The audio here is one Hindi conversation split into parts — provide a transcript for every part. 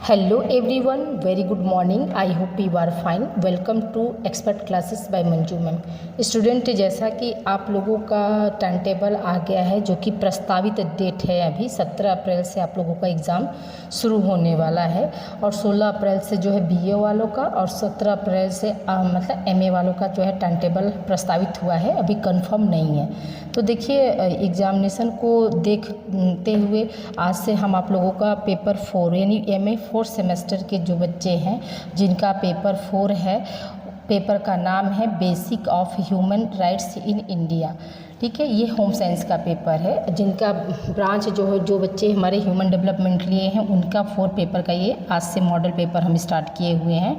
Hello everyone, very good morning. I hope you are fine. Welcome to expert classes by Manju ma'am. Student, जैसा कि आप लोगों का टाइम टेबल आ गया है, जो कि प्रस्तावित डेट है अभी 17 अप्रैल से आप लोगों का एग्ज़ाम शुरू होने वाला है और 16 अप्रैल से जो है बीए वालों का और 17 अप्रैल से मतलब एमए वालों का जो है टाइम टेबल प्रस्तावित हुआ है, अभी कंफर्म नहीं है। तो देखिए, एग्ज़ामिनेशन को देखते हुए आज से हम आप लोगों का पेपर 4 यानी एमए 4 सेमेस्टर के जो बच्चे हैं जिनका पेपर 4 है, पेपर का नाम है basic of human rights in India. ठीक है, ये होम साइंस का पेपर है। जिनका ब्रांच जो बच्चे हमारे ह्यूमन डेवलपमेंट लिए हैं उनका 4 पेपर का ये आज से मॉडल पेपर हम स्टार्ट किए हुए हैं,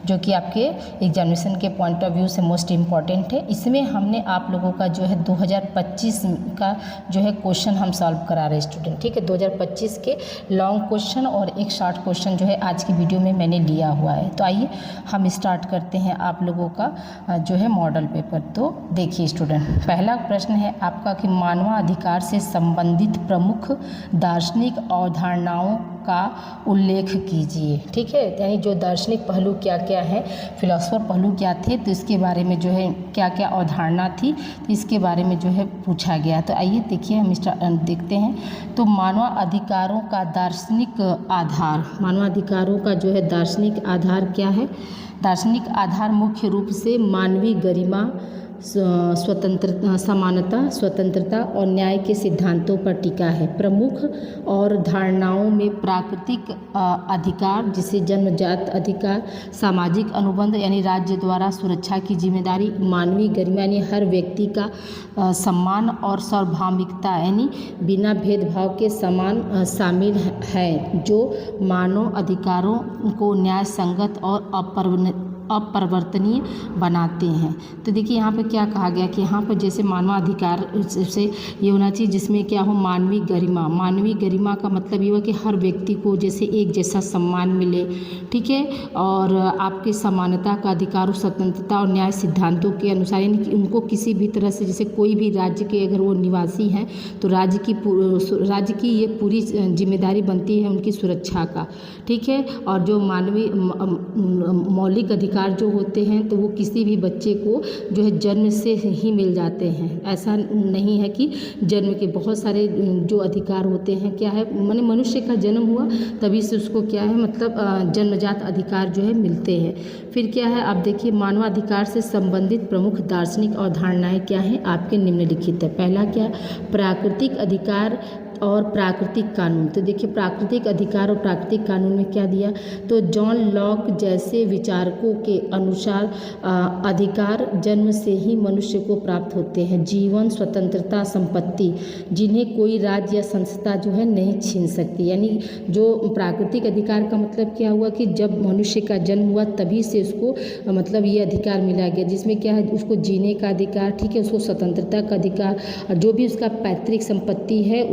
जो कि आपके एग्जामिनेशन के पॉइंट ऑफ व्यू से मोस्ट इम्पॉर्टेंट है। इसमें हमने आप लोगों का जो है 2025 का जो है क्वेश्चन हम सॉल्व करा रहे हैं स्टूडेंट। ठीक है, 2025 के लॉन्ग क्वेश्चन और एक शॉर्ट क्वेश्चन जो है आज की वीडियो में मैंने लिया हुआ है। तो आइए हम स्टार्ट करते हैं आप लोगों का जो है मॉडल पेपर। तो देखिए स्टूडेंट, पहला प्रश्न है आपका कि मानवाधिकार से संबंधित प्रमुख दार्शनिक अवधारणाओं का उल्लेख कीजिए। ठीक है, यानी जो दार्शनिक पहलू क्या क्या है, फिलोसफर पहलू क्या थे, तो इसके बारे में जो है क्या क्या अवधारणा थी, तो इसके बारे में जो है पूछा गया। तो आइए देखिए हम देखते हैं। तो मानवाधिकारों का दार्शनिक आधार, मानवाधिकारों का जो है दार्शनिक आधार क्या है? दार्शनिक आधार मुख्य रूप से मानवीय गरिमा, स्वतंत्रता, समानता, स्वतंत्रता और न्याय के सिद्धांतों पर टिका है। प्रमुख और धारणाओं में प्राकृतिक अधिकार, जिसे जन्मजात अधिकार, सामाजिक अनुबंध यानी राज्य द्वारा सुरक्षा की जिम्मेदारी, मानवीय गरिमा यानी हर व्यक्ति का सम्मान और सार्वभौमिकता यानी बिना भेदभाव के समान शामिल है, जो मानव अधिकारों को न्याय संगत और अपरिवर्तनीय बनाते हैं। तो देखिए यहाँ पे क्या कहा गया कि यहाँ पर जैसे मानवाधिकार से ये होना चाहिए जिसमें क्या हो, मानवीय गरिमा। मानवीय गरिमा का मतलब ये हुआ कि हर व्यक्ति को जैसे एक जैसा सम्मान मिले। ठीक है, और आपके समानता का अधिकार, स्वतंत्रता और न्याय सिद्धांतों के अनुसार, यानी कि उनको किसी भी तरह से, जैसे कोई भी राज्य के अगर वो निवासी हैं तो राज्य की ये पूरी जिम्मेदारी बनती है उनकी सुरक्षा का। ठीक है, और जो मानवीय मौलिक अधिकार जो होते हैं तो वो किसी भी बच्चे को जो है जन्म से ही मिल जाते हैं। ऐसा नहीं है कि जन्म के बहुत सारे जो अधिकार होते हैं, क्या है, माने मनुष्य का जन्म हुआ तभी से उसको क्या है, मतलब जन्मजात अधिकार जो है मिलते हैं। फिर क्या है, आप देखिए मानवाधिकार से संबंधित प्रमुख दार्शनिक अवधारणाएं क्या हैं, आपके निम्नलिखित है। पहला क्या, प्राकृतिक अधिकार और प्राकृतिक कानून। तो देखिए प्राकृतिक अधिकार और प्राकृतिक कानून में क्या दिया, तो जॉन लॉक जैसे विचारकों के अनुसार अधिकार जन्म से ही मनुष्य को प्राप्त होते हैं। जीवन, स्वतंत्रता, संपत्ति, जिन्हें कोई राज्य या संस्था जो है नहीं छीन सकती। यानी जो प्राकृतिक अधिकार का मतलब क्या हुआ कि जब मनुष्य का जन्म हुआ तभी से उसको मतलब ये अधिकार मिला गया, जिसमें क्या है, उसको जीने का अधिकार, ठीक है, उसको स्वतंत्रता का अधिकार, और जो भी उसका पैतृक संपत्ति है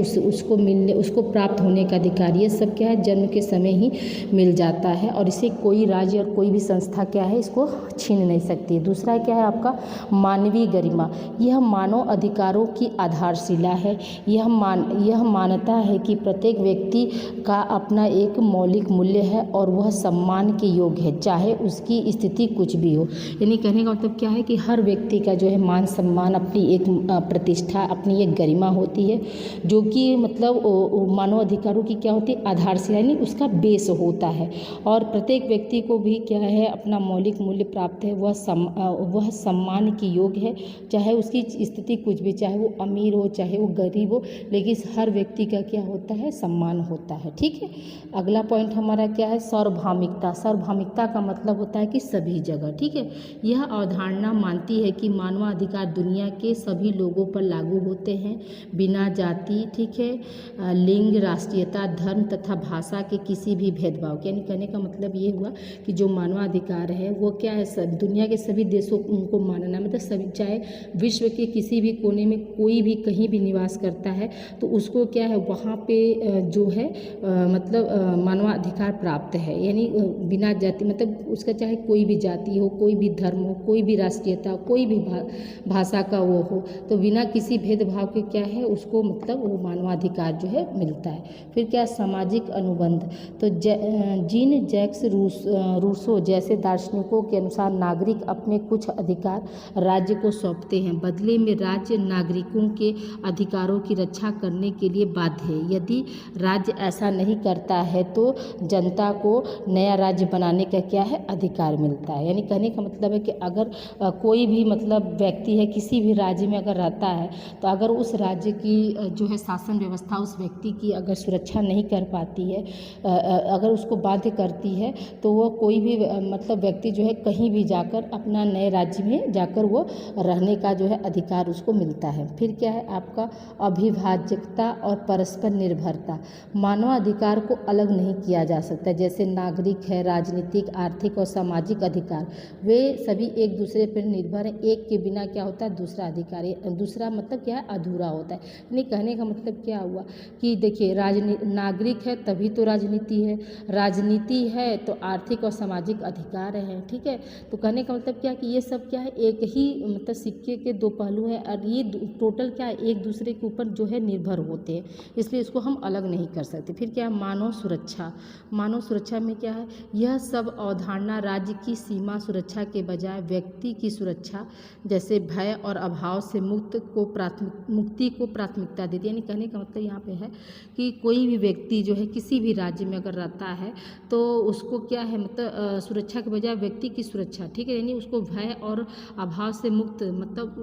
उसको प्राप्त होने का अधिकार। ये सब क्या है, जन्म के समय ही मिल जाता है और इसे कोई राज्य और कोई भी संस्था क्या है, इसको छीन नहीं सकती। दूसरा क्या है आपका मानवीय गरिमा। यह मानव अधिकारों की आधारशिला है। यह मानता है कि प्रत्येक व्यक्ति का अपना एक मौलिक मूल्य है और वह सम्मान के योग्य है, चाहे उसकी स्थिति कुछ भी हो। यानी कहने का मतलब क्या है कि हर व्यक्ति का जो है मान सम्मान, अपनी एक प्रतिष्ठा, अपनी एक गरिमा होती है, जो कि मतलब मानव अधिकारों की क्या होती है, आधारशिला, यानी उसका बेस होता है। और प्रत्येक व्यक्ति को भी क्या है, अपना मौलिक मूल्य प्राप्त है, वह सम्मान के योग्य है, चाहे उसकी स्थिति कुछ भी, चाहे वो अमीर हो चाहे वो गरीब हो, लेकिन हर व्यक्ति का क्या होता है, सम्मान होता है। ठीक है, अगला पॉइंट हमारा क्या है, सार्वभौमिकता। सार्वभौमिकता का मतलब होता है कि सभी जगह। ठीक है, यह अवधारणा मानती है कि मानवाधिकार दुनिया के सभी लोगों पर लागू होते हैं, बिना जाति, ठीक है, लिंग, राष्ट्रीयता, धर्म तथा भाषा के किसी भी भेदभाव के। यानी कहने का मतलब ये हुआ कि जो मानवाधिकार है वो क्या है, सब दुनिया के सभी देशों को मानना, मतलब सभी, चाहे विश्व के किसी भी कोने में कोई भी कहीं भी निवास करता है तो उसको क्या है, वहाँ पे जो है मतलब मानवाधिकार प्राप्त है। यानी बिना जाति, मतलब उसका चाहे कोई भी जाति हो, कोई भी धर्म हो, कोई भी राष्ट्रीयता, कोई भी भाषा का वो हो, तो बिना किसी भेदभाव के क्या है, उसको मतलब वो मानवाधिकार अधिकार जो है मिलता है। फिर क्या सामाजिक अनुबंध, तो जीन जैक्स रूसो जैसे दार्शनिकों के अनुसार नागरिक अपने कुछ अधिकार राज्य को सौंपते हैं, बदले में राज्य नागरिकों के अधिकारों की रक्षा करने के लिए बाध्य है। यदि राज्य ऐसा नहीं करता है तो जनता को नया राज्य बनाने का क्या है अधिकार मिलता है। यानी कहने का मतलब है कि अगर कोई भी मतलब व्यक्ति है किसी भी राज्य में अगर रहता है तो अगर उस राज्य की जो है शासन व्यवस्था उस व्यक्ति की अगर सुरक्षा नहीं कर पाती है, अगर उसको बाध्य करती है, तो वो कोई भी मतलब व्यक्ति जो है कहीं भी जाकर अपना नए राज्य में जाकर वो रहने का जो है अधिकार उसको मिलता है। फिर क्या है आपका अभिभाज्यता और परस्पर निर्भरता, मानवाधिकार को अलग नहीं किया जा सकता। जैसे नागरिक है, राजनीतिक, आर्थिक और सामाजिक अधिकार वे सभी एक दूसरे पर निर्भर है। एक के बिना क्या होता है दूसरा अधिकार, दूसरा मतलब क्या है अधूरा होता है। यानी कहने का मतलब क्या हुआ कि देखिए नागरिक है तभी तो राजनीति है, राजनीति है तो आर्थिक और सामाजिक अधिकार है। ठीक है, तो कहने का मतलब क्या कि ये सब क्या है एक ही मतलब सिक्के के दो पहलू हैं और ये टोटल क्या है एक दूसरे के ऊपर जो है निर्भर होते हैं, इसलिए इसको हम अलग नहीं कर सकते। फिर क्या है मानव सुरक्षा, मानव सुरक्षा में क्या है यह सब अवधारणा राज्य की सीमा सुरक्षा के बजाय व्यक्ति की सुरक्षा जैसे भय और अभाव से मुक्ति को प्राथमिकता देती है। यानी कहने का मतलब यहाँ पे है कि कोई भी व्यक्ति जो है किसी भी राज्य में अगर रहता है तो उसको क्या है मतलब सुरक्षा के बजाय व्यक्ति की सुरक्षा, ठीक है, यानी उसको भय और अभाव से मुक्त मतलब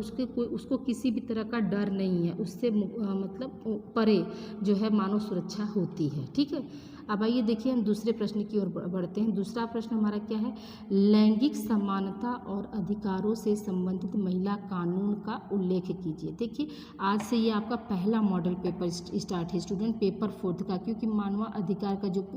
उसको किसी भी तरह का डर नहीं है, उससे मतलब परे जो है मानव सुरक्षा होती है। ठीक है, अब आइए देखिए हम दूसरे प्रश्न की ओर बढ़ते हैं। दूसरा प्रश्न हमारा क्या है, लैंगिक समानता और अधिकारों से संबंधित महिला कानून का उल्लेख कीजिए। देखिए आज से ये आपका पहला मॉडल पेपर स्टार्ट है स्टूडेंट, पेपर 4 का, क्योंकि मानव अधिकार का जो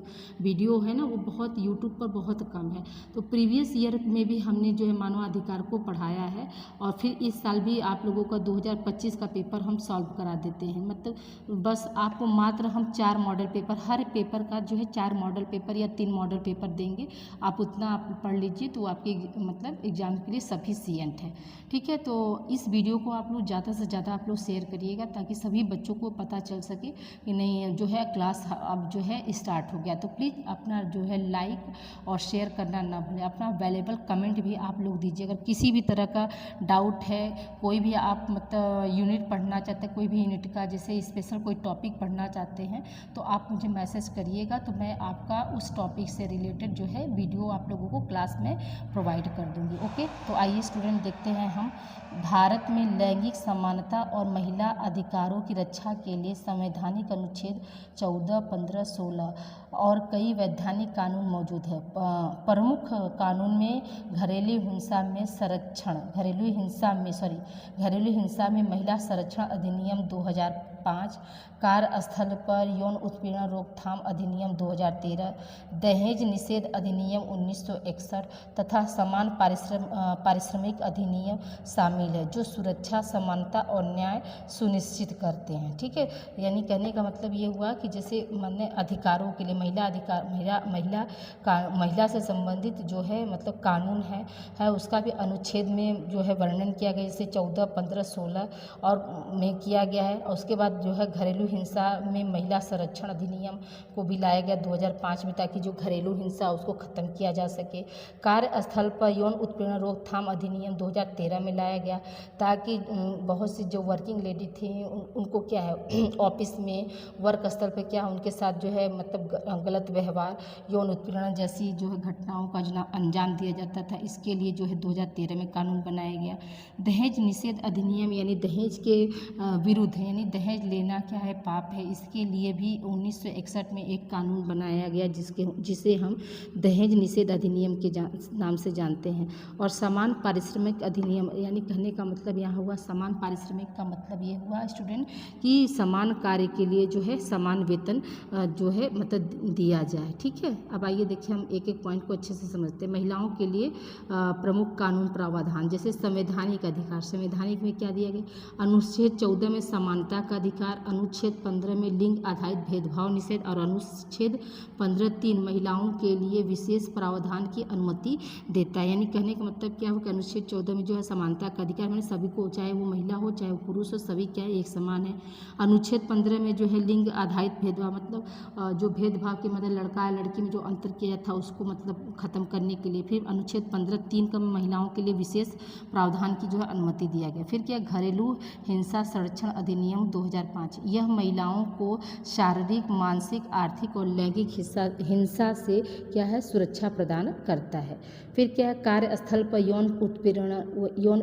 वीडियो है ना वो बहुत यूट्यूब पर बहुत कम है। तो प्रीवियस ईयर में भी हमने जो है मानव अधिकार को पढ़ाया है और फिर इस साल भी आप लोगों का 2025 का पेपर हम सॉल्व करा देते हैं। मतलब बस आपको मात्र हम 4 मॉडल पेपर, हर पेपर का जो है 4 मॉडल पेपर या 3 मॉडल पेपर देंगे, आप उतना आप पढ़ लीजिए तो आपके मतलब एग्जाम के लिए सफिशिएंट है। ठीक है, तो इस वीडियो को आप लोग ज़्यादा से ज़्यादा आप लोग शेयर करिएगा ताकि सभी बच्चों को पता चल सके कि नहीं जो है क्लास अब जो है स्टार्ट हो गया। तो प्लीज़ अपना जो है लाइक और शेयर करना ना भूलें, अपना वैल्यूएबल कमेंट भी आप लोग दीजिए। अगर किसी भी तरह का डाउट है, कोई भी आप मतलब यूनिट पढ़ना चाहते हैं, कोई भी यूनिट का जैसे स्पेशल कोई टॉपिक पढ़ना चाहते हैं तो आप मुझे मैसेज करिएगा, तो मैं आपका उस टॉपिक से रिलेटेड जो है वीडियो आप लोगों को क्लास में प्रोवाइड कर दूंगी। ओके, तो आइए स्टूडेंट देखते हैं हम भारत में लैंगिक समानता और महिला अधिकारों की रक्षा के लिए संवैधानिक अनुच्छेद 14, 15, 16 और कई वैधानिक कानून मौजूद है। प्रमुख कानून में घरेलू हिंसा में महिला संरक्षण अधिनियम 2005, कार्यस्थल पर यौन उत्पीड़न रोकथाम अधिनियम 2013, दहेज निषेध अधिनियम 1961 तथा समान पारिश्रमिक अधिनियम शामिल है जो सुरक्षा, समानता और न्याय सुनिश्चित करते हैं। ठीक है, यानी कहने का मतलब ये हुआ कि जैसे मैंने अधिकारों के लिए महिला से संबंधित जो है मतलब कानून है उसका भी अनुच्छेद में जो है वर्णन किया गया, जैसे 14, 15, 16 और में किया गया है। और उसके बाद जो है घरेलू हिंसा में महिला संरक्षण अधिनियम को भी लाया गया 2005 में, ताकि जो घरेलू हिंसा उसको ख़त्म किया जा सके। कार्यस्थल पर यौन उत्पीड़न रोकथाम अधिनियम 2013 में लाया गया ताकि बहुत सी जो वर्किंग लेडी थी उनको क्या है ऑफिस में वर्क स्थल पर क्या उनके साथ जो है मतलब गलत व्यवहार, यौन उत्पीड़न जैसी जो है घटनाओं का अंजाम दिया जाता था, इसके लिए जो है 2013 में कानून बनाया गया। दहेज निषेध अधिनियम यानी दहेज के विरुद्ध, यानी दहेज लेना क्या है पाप है, इसके लिए भी 1961 में एक कानून बनाया गया जिसे हम दहेज निषेध अधिनियम के नाम से जानते हैं। और समान पारिश्रमिक अधिनियम, यानी कहने का मतलब यहाँ हुआ समान पारिश्रमिक का मतलब ये हुआ स्टूडेंट कि समान कार्य के लिए जो है समान वेतन जो है मतलब दिया जाए। ठीक है, अब आइए देखिए हम एक एक पॉइंट को अच्छे से समझते हैं। महिलाओं के लिए प्रमुख कानून प्रावधान, जैसे संवैधानिक अधिकार, संवैधानिक में क्या दिया गया, अनुच्छेद 14 में समानता का अधिकार, अनुच्छेद 15 में लिंग आधारित भेदभाव निषेध और अनुच्छेद 15(3) महिलाओं के लिए विशेष प्रावधान की अनुमति देता है। यानी कहने का मतलब क्या हो कि अनुच्छेद 14 में जो है समानता का अधिकार, मैंने सभी को, चाहे वो महिला हो चाहे वो पुरुष हो, सभी क्या है एक समान है। अनुच्छेद 15 में जो है लिंग आधारित भेदभाव मतलब जो भेदभाव के मतलब लड़का या लड़की में जो अंतर किया था उसको मतलब खत्म करने के लिए। फिर अनुच्छेद 15(3) का महिलाओं के लिए विशेष प्रावधान की जो है अनुमति दिया गया। फिर क्या, घरेलू हिंसा संरक्षण अधिनियम 2005, यह महिलाओं को शारीरिक, मानसिक, आर्थिक और लैंगिक हिंसा से क्या है सुरक्षा प्रदान करता है। फिर क्या है, कार्यस्थल पर यौन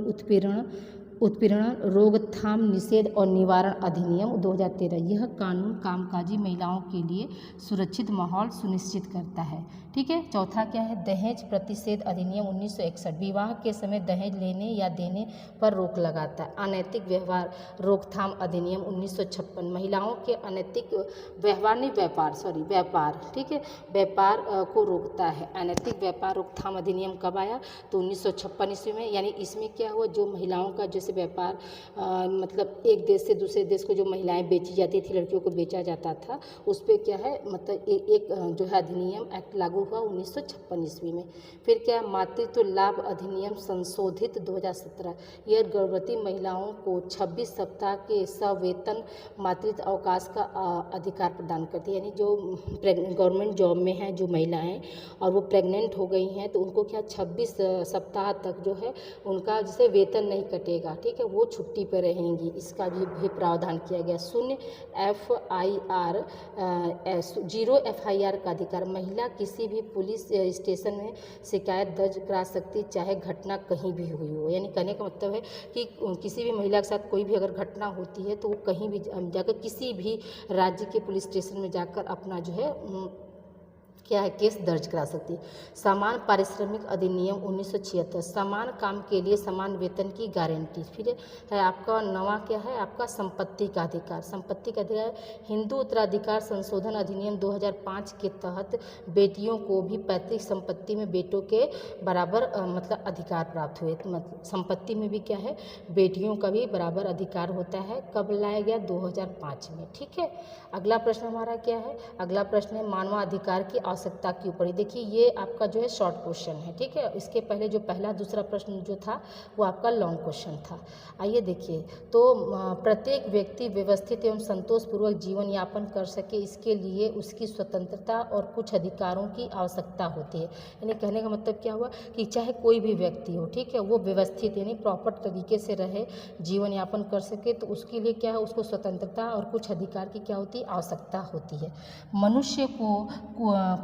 उत्पीड़न रोकथाम निषेध और निवारण अधिनियम 2013, यह कानून कामकाजी महिलाओं के लिए सुरक्षित माहौल सुनिश्चित करता है। ठीक है। चौथा क्या है, दहेज प्रतिषेध अधिनियम 1961, विवाह के समय दहेज लेने या देने पर रोक लगाता है। अनैतिक व्यवहार रोकथाम अधिनियम 1956, महिलाओं के अनैतिक व्यवहार नहीं व्यापार ठीक है, व्यापार को रोकता है। अनैतिक व्यापार रोकथाम अधिनियम कब आया, तो 1956 ईस्वी में। यानी इसमें क्या हुआ, जो महिलाओं का जैसे व्यापार मतलब एक देश से दूसरे देश को जो महिलाएं बेची जाती थी, लड़कियों को बेचा जाता था, उस पर क्या है मतलब एक जो है अधिनियम एक्ट लागू हुआ 1956 ईस्वी में। फिर क्या, मातृत्व लाभ अधिनियम संशोधित 2017, यह गर्भवती महिलाओं को 26 सप्ताह के सवेतन मातृत्व अवकाश का अधिकार प्रदान करती है। यानी जो गवर्नमेंट जॉब में है जो महिलाएं और वो प्रेग्नेंट हो गई हैं तो उनको क्या 26 सप्ताह तक जो है उनका जैसे वेतन नहीं कटेगा, ठीक है, वो छुट्टी पर रहेंगी। इसका भी प्रावधान किया गया। शून्य FIR का अधिकार, महिला किसी भी पुलिस स्टेशन में शिकायत दर्ज करा सकती, चाहे घटना कहीं भी हुई हो। यानी कहने का मतलब है कि किसी भी महिला के साथ कोई भी अगर घटना होती है तो वो कहीं भी जाकर किसी भी राज्य के पुलिस स्टेशन में जाकर अपना जो है क्या है केस दर्ज करा सकती है। समान पारिश्रमिक अधिनियम 1976, समान काम के लिए समान वेतन की गारंटी। फिर है आपका नवा क्या है, आपका संपत्ति का अधिकार। संपत्ति का अधिकार, हिंदू उत्तराधिकार संशोधन अधिनियम 2005 के तहत बेटियों को भी पैतृक संपत्ति में बेटों के बराबर मतलब अधिकार प्राप्त हुए। मतलब संपत्ति में भी क्या है, बेटियों का भी बराबर अधिकार होता है। कब लाया गया, 2005 में। ठीक है। अगला प्रश्न हमारा क्या है, अगला प्रश्न है मानवाधिकार की आवश्यकता क्यों पड़ी। देखिए ये आपका जो है शॉर्ट क्वेश्चन है, ठीक है। इसके पहले जो पहला दूसरा प्रश्न जो था वो आपका लॉन्ग क्वेश्चन था। आइए देखिए, तो प्रत्येक व्यक्ति व्यवस्थित एवं संतोषपूर्वक जीवन यापन कर सके, इसके लिए उसकी स्वतंत्रता और कुछ अधिकारों की आवश्यकता होती है। यानी कहने का मतलब क्या हुआ कि चाहे कोई भी व्यक्ति हो, ठीक है, वो व्यवस्थित यानी प्रॉपर तरीके से रहे, जीवन यापन कर सके, तो उसके लिए क्या है, उसको स्वतंत्रता और कुछ अधिकार की क्या होती है, आवश्यकता होती है। मनुष्य को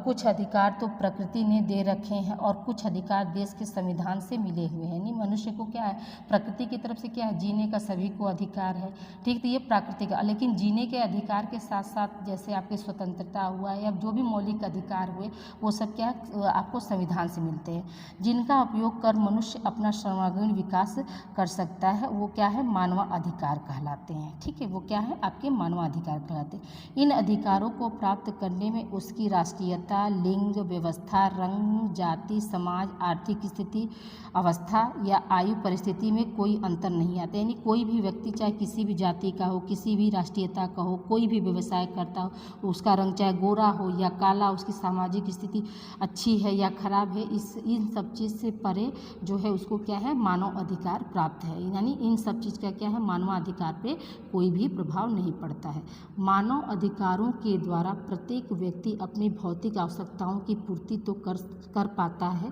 कुछ अधिकार तो प्रकृति ने दे रखे हैं और कुछ अधिकार देश के संविधान से मिले हुए हैं। नहीं, मनुष्य को क्या है, प्रकृति की तरफ से क्या है, जीने का सभी को अधिकार है, ठीक। तो ये प्राकृतिक, लेकिन जीने के अधिकार के साथ साथ जैसे आपकी स्वतंत्रता हुआ या जो भी मौलिक अधिकार हुए वो सब क्या है आपको संविधान से मिलते हैं, जिनका उपयोग कर मनुष्य अपना सर्वांगीण विकास कर सकता है। वो क्या है, मानवाधिकार कहलाते हैं, ठीक है। वो क्या है, आपके मानवाधिकार कहलाते हैं। इन अधिकारों को प्राप्त करने में उसकी राष्ट्रीयता, लिंग, व्यवस्था, रंग, जाति, समाज, आर्थिक स्थिति, अवस्था या आयु परिस्थिति में कोई अंतर नहीं आता। यानी कोई भी व्यक्ति चाहे किसी भी जाति का हो, किसी भी राष्ट्रीयता का हो, कोई भी व्यवसाय करता हो, उसका रंग चाहे गोरा हो या काला, उसकी सामाजिक स्थिति अच्छी है या खराब है, इन सब चीज़ से परे जो है उसको क्या है, मानव अधिकार प्राप्त है। यानी इन सब चीज़ का क्या है, मानवाधिकार पे कोई भी प्रभाव नहीं पड़ता है। मानव अधिकारों के द्वारा प्रत्येक व्यक्ति अपनी भौतिक आवश्यकताओं की पूर्ति तो कर पाता है,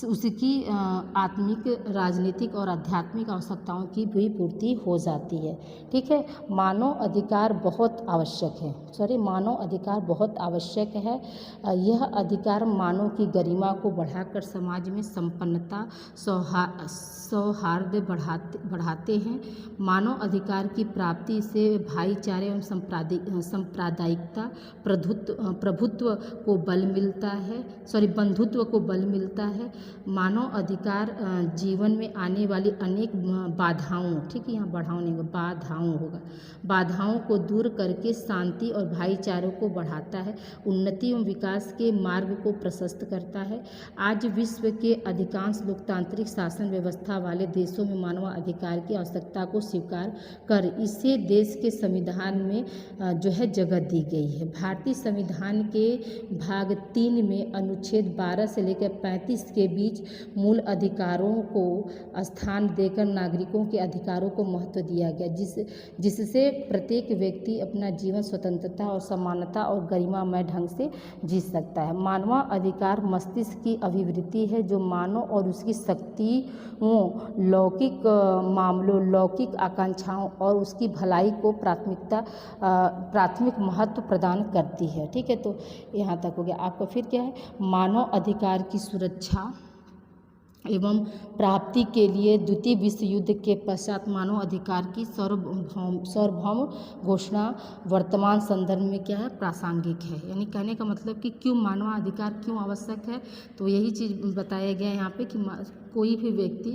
उसकी आत्मिक, राजनीतिक और आध्यात्मिक आवश्यकताओं की भी पूर्ति हो जाती है, ठीक है। मानव अधिकार बहुत आवश्यक है, मानव अधिकार बहुत आवश्यक है। यह अधिकार मानव की गरिमा को बढ़ाकर समाज में संपन्नता, सौहार्द बढ़ाते हैं। मानव अधिकार की प्राप्ति से भाईचारे एवं सांप्रदायिकता, प्रभुत्व को बल मिलता है, बंधुत्व को बल मिलता है। मानव अधिकार जीवन में आने वाली अनेक बाधाओं, ठीक है, यहाँ बढ़ाओ नहीं होगा, बाधाओं होगा, बाधाओं को दूर करके शांति और भाईचारे को बढ़ाता है, उन्नति एवं विकास के मार्ग को प्रशस्त करता है। आज विश्व के अधिकांश लोकतांत्रिक शासन व्यवस्था वाले देशों में मानव अधिकार की आवश्यकता को स्वीकार कर इसे देश के संविधान में जो है जगह दी गई है। भारतीय संविधान के भाग 3 में अनुच्छेद 12 से लेकर 35 के बीच मूल अधिकारों को स्थान देकर नागरिकों के अधिकारों को महत्व दिया गया, जिससे प्रत्येक व्यक्ति अपना जीवन स्वतंत्रता और समानता और गरिमामय ढंग से जी सकता है। मानव अधिकार मस्तिष्क की अभिवृत्ति है जो मानव और उसकी शक्तियों, लौकिक मामलों, लौकिक आकांक्षाओं और उसकी भलाई को प्राथमिक महत्व प्रदान करती है। ठीक है, तो यहाँ तक हो गया आपका। फिर क्या है, मानव अधिकार की सुरक्षा एवं प्राप्ति के लिए द्वितीय विश्व युद्ध के पश्चात मानव अधिकार की सार्वभौम घोषणा वर्तमान संदर्भ में क्या है, प्रासंगिक है। यानी कहने का मतलब कि क्यों मानव अधिकार क्यों आवश्यक है, तो यही चीज़ बताया गया है यहाँ पे कि कोई भी व्यक्ति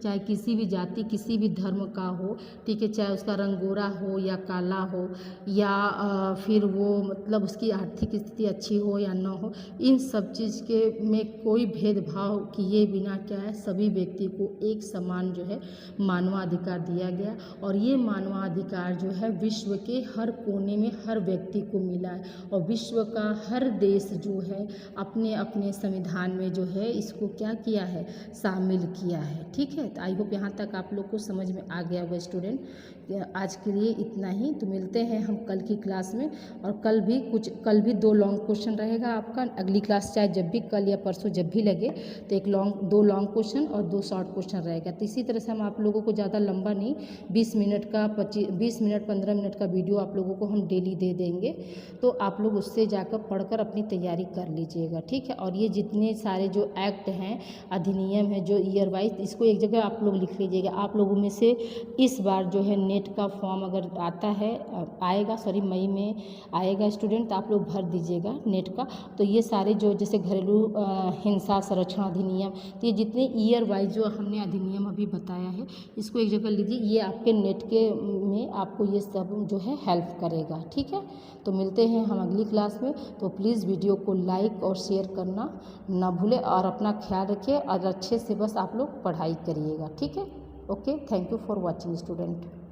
चाहे किसी भी जाति किसी भी धर्म का हो, ठीक है, चाहे उसका रंग गोरा हो या काला हो या फिर वो मतलब उसकी आर्थिक स्थिति अच्छी हो या न हो, इन सब चीज़ के में कोई भेदभाव किए बिना क्या है, सभी व्यक्ति को एक समान जो है मानवाधिकार दिया गया। और ये मानवाधिकार जो है विश्व के हर कोने में हर व्यक्ति को मिला है और विश्व का हर देश जो है अपने अपने संविधान में जो है इसको क्या किया है, शामिल किया है। ठीक है, तो आई होप यहाँ तक आप लोग को समझ में आ गया होगा स्टूडेंट। आज के लिए इतना ही, तो मिलते हैं हम कल की क्लास में। और कल भी 2 लॉन्ग क्वेश्चन रहेगा आपका। अगली क्लास चाहे जब भी, कल या परसों जब भी लगे, तो 2 लॉन्ग क्वेश्चन और 2 शॉर्ट क्वेश्चन रहेगा। तो इसी तरह से हम आप लोगों को ज़्यादा लंबा नहीं, 20 मिनट 15 मिनट का वीडियो आप लोगों को हम डेली दे देंगे, तो आप लोग उससे जाकर पढ़कर अपनी तैयारी कर लीजिएगा। ठीक है, और ये जितने सारे जो एक्ट हैं, अधिनियम है, जो ईयर वाइज, इसको एक जगह आप लोग लिख लीजिएगा। आप लोगों में से इस बार जो है नेट का फॉर्म अगर आता है, मई में आएगा स्टूडेंट, तो आप लोग भर दीजिएगा नेट का। तो ये सारे जो जैसे घरेलू हिंसा संरक्षण अधिनियम, तो ये जितने ईयर वाइज जो हमने अधिनियम अभी बताया है, इसको एक जगह लीजिए। ये आपके नेट के में आपको ये सब जो है हेल्प करेगा। ठीक है, तो मिलते हैं हम अगली क्लास में। तो प्लीज़ वीडियो को लाइक और शेयर करना ना भूलें और अपना ख्याल रखिए और अच्छे से बस आप लोग पढ़ाई करिएगा। ठीक है, okay, thank you for watching student.